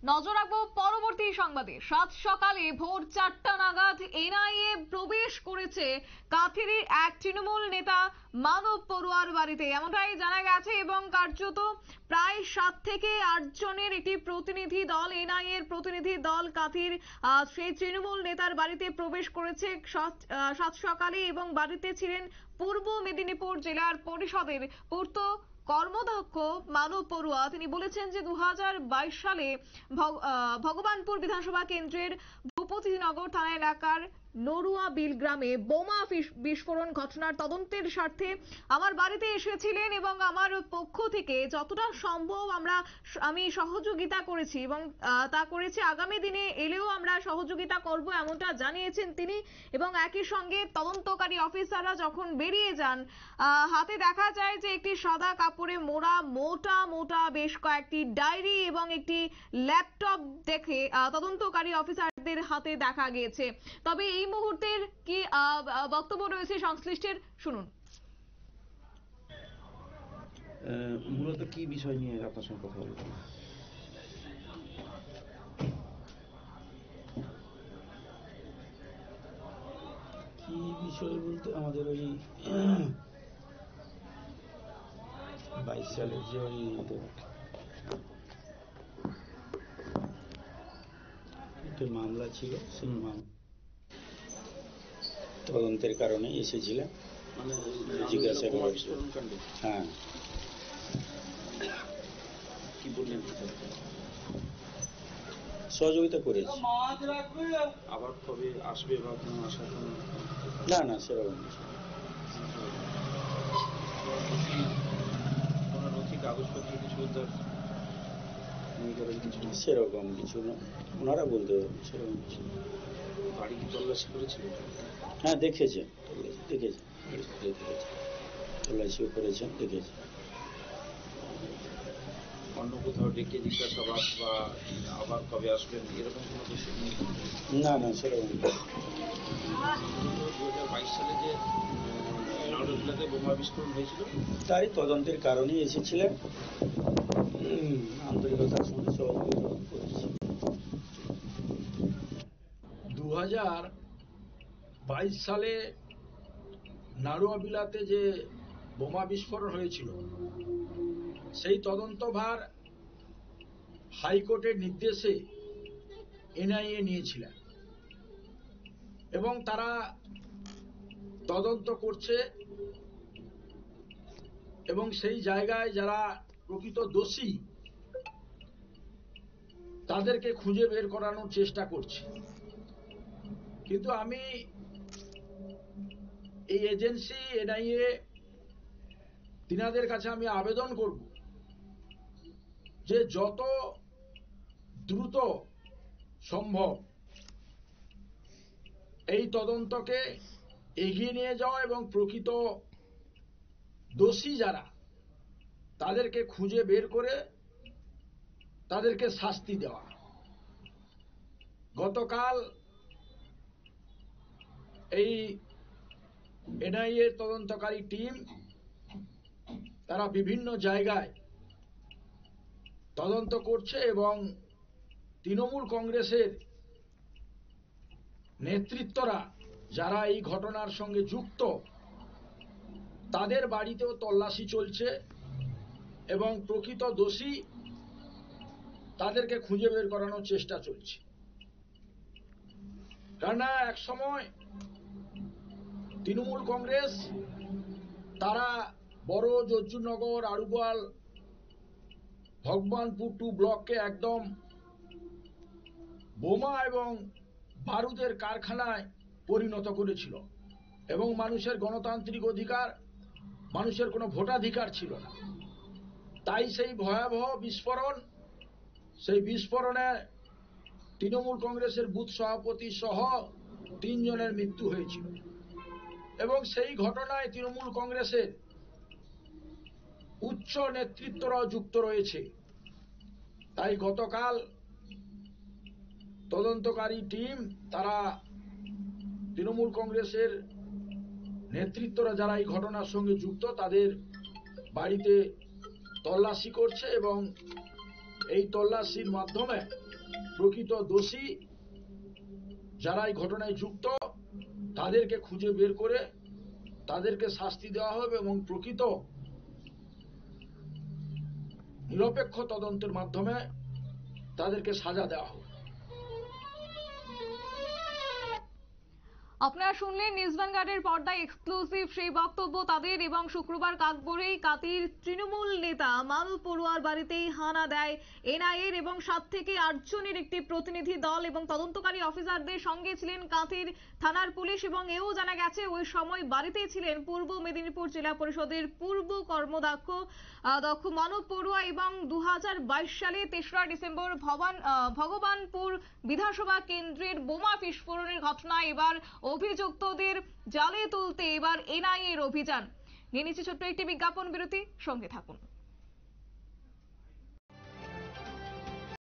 নজর রাখবো পরবর্তী সংবাদে। সাত সকালে ভোর 4টা নাগাদ এনআইএ প্রবেশ করেছে কাথিরি এক তৃণমূল নেতা মানব পড়ুয়ার বাড়িতে, এমনটাই জানা গেছে। এবং কার্যত প্রায় 7 থেকে 8 জনের একটি প্রতিনিধি দল, এনআইএ এর প্রতিনিধি দল কাথির সেই তৃণমূল নেতার বাড়িতে প্রবেশ করেছে সাত সকালে। এবং বাড়িতে ছিলেন পূর্ব মেদিনীপুর জেলার পরিষদের পূর্ত কর্মদক্ষ মানব পড়ুয়া। তিনি বলেছেন যে 2022 সালে ভগবানপুর বিধানসভা কেন্দ্রের ভূপতিনগর থানা এলাকার নড়ুয়া বিল গ্রামে বোমা বিস্ফোরণ ঘটনার তদন্তের স্বার্থে আমার বাড়িতে এসেছিলেন এবং আমার পক্ষ থেকে যতটা সম্ভব আমি সহযোগিতা করেছি এবং তা করেছি। আগামী দিনে এলেও আমরা সহযোগিতা করব, এমনটা জানিয়েছেন তিনি। এবং একই সঙ্গে তদন্তকারী অফিসাররা যখন বেরিয়ে যান, হাতে দেখা যায় যে একটি সাদা কাপড়ে মোড়া মোটা মোটা বেশ কয়েকটি ডায়েরি এবং একটি ল্যাপটপ দেখে তদন্তকারী অফিসারদের হাতে দেখা গিয়েছে। তবে এই মুহূর্তের কি বক্তব্য রয়েছে সংশ্লিষ্টের, শুনুন। মূলত কি বিষয় নিয়ে আপনার সঙ্গে কথা বলবো? কি বিষয় বলতে আমাদের ওই 22 সালের যে ওই একটা মামলা ছিল, সেই তদন্তের কারণে এসেছিলাম, মানে জিজ্ঞাসা করে। হ্যাঁ, কি বললেন? সহযোগিতা করেছি। আবার কবে আসবে বা কোনো আশা? না না, সেরকম কোনো নথি কাগজপত্র কিছু উদ্ধার কিছু সেরকম কিছু না, ওনারা বলতে পারবেন। সেরকম কিছু বাড়ি কি তল্লাশি করেছিল? হ্যাঁ, দেখেছেন, দেখেছেন, তল্লাশিও করেছেন, দেখেছেন। অন্য কোথাও ডেকে জিজ্ঞাসাবাদ বা আবার কবে আসবেন এরকম কোনো কিছু? না না, সেরকম। 2022 সালে যে নাওডাতে বোমা বিস্ফোরণ হয়েছিল, তারই তদন্তের কারণেই এসেছিলেন। আন্তরিকতার সঙ্গে সহযোগিতা করেছি। 2022 সালে নাড়ুয়া বিলাতে যে বোমা বিস্ফোরণ হয়েছিল, সেই তদন্তভার হাইকোর্টের নির্দেশে এনআইএ নিয়েছিলেন এবং তারা তদন্ত করছে এবং সেই জায়গায় যারা প্রকৃত দোষী তাদেরকে খুঁজে বের করানোর চেষ্টা করছে। কিন্তু আমি এই এজেন্সি এনআইএ তিনাদের কাছে আমি আবেদন করব যে যত দ্রুত সম্ভব এই তদন্তকে এগিয়ে নিয়ে যাওয়া এবং প্রকৃত দোষী যারা তাদেরকে খুঁজে বের করে তাদেরকে শাস্তি দেওয়া। গতকাল এই এনআইএ তদন্তকারী টিম তারা বিভিন্ন জায়গায় তদন্ত করছে এবং তৃণমূল কংগ্রেসের নেতৃত্বরা যারা এই ঘটনার সঙ্গে যুক্ত তাদের বাড়িতেও তল্লাশি চলছে এবং প্রকৃত দোষী তাদেরকে খুঁজে বের করানোর চেষ্টা চলছে। কেননা এক সময় তৃণমূল কংগ্রেস তারা বড় জর্জুনগর, আড়ুগোয়াল, ভগবানপুর 2 ব্লককে একদম বোমা এবং বারুদের কারখানায় পরিণত করেছিল এবং মানুষের গণতান্ত্রিক অধিকার, মানুষের কোনো ভোটাধিকার ছিল না। তাই সেই ভয়াবহ বিস্ফোরণ, সেই বিস্ফোরণে তৃণমূল কংগ্রেসের বুথ সভাপতি সহ 3 জনের মৃত্যু হয়েছিল এবং সেই ঘটনায় তৃণমূল কংগ্রেসের উচ্চ নেতৃত্বরাও যুক্ত রয়েছে। তাই গতকাল তদন্তকারী টিম তারা তৃণমূল কংগ্রেসের নেতৃত্বরা যারা এই ঘটনার সঙ্গে যুক্ত তাদের বাড়িতে তল্লাশি করছে এবং এই তল্লাশির মাধ্যমে প্রকৃত দোষী যারা এই ঘটনায় যুক্ত তাদেরকে খুঁজে বের করে তাদেরকে শাস্তি দেওয়া হবে এবং প্রকৃত নিরপেক্ষ তদন্তের মাধ্যমে তাদেরকে সাজা দেওয়া হবে। আপনারা শুনলেন নিউজ ভ্যানগার্ডের পর্দায় এক্সক্লুসিভ সেই বক্তব্য তাদের। এবং শুক্রবার কাকবরেই কাতির তৃণমূল নেতা মানব পড়ুয়ার বাড়িতেই হানা দেয় এনআইএর এবং 7 থেকে 8 জনের একটি প্রতিনিধি দল এবং তদন্তকারী অফিসারদের সঙ্গে ছিলেন কাতির থানার পুলিশ। এবং এও জানা গেছে ওই সময় বাড়িতেই ছিলেন পূর্ব মেদিনীপুর জেলা পরিষদের পূর্ব কর্মদক্ষ মানব পড়ুয়া। এবং 2022 সালে 3রা ডিসেম্বর ভগবানপুর বিধানসভা কেন্দ্রের বোমা বিস্ফোরণের ঘটনায় এবার অভিযুক্তদের জালে তুলতে এবার এনআইএর অভিযান। নিয়ে নিচ্ছে ছোট্ট একটি বিজ্ঞাপন বিরতি, সঙ্গে থাকুন।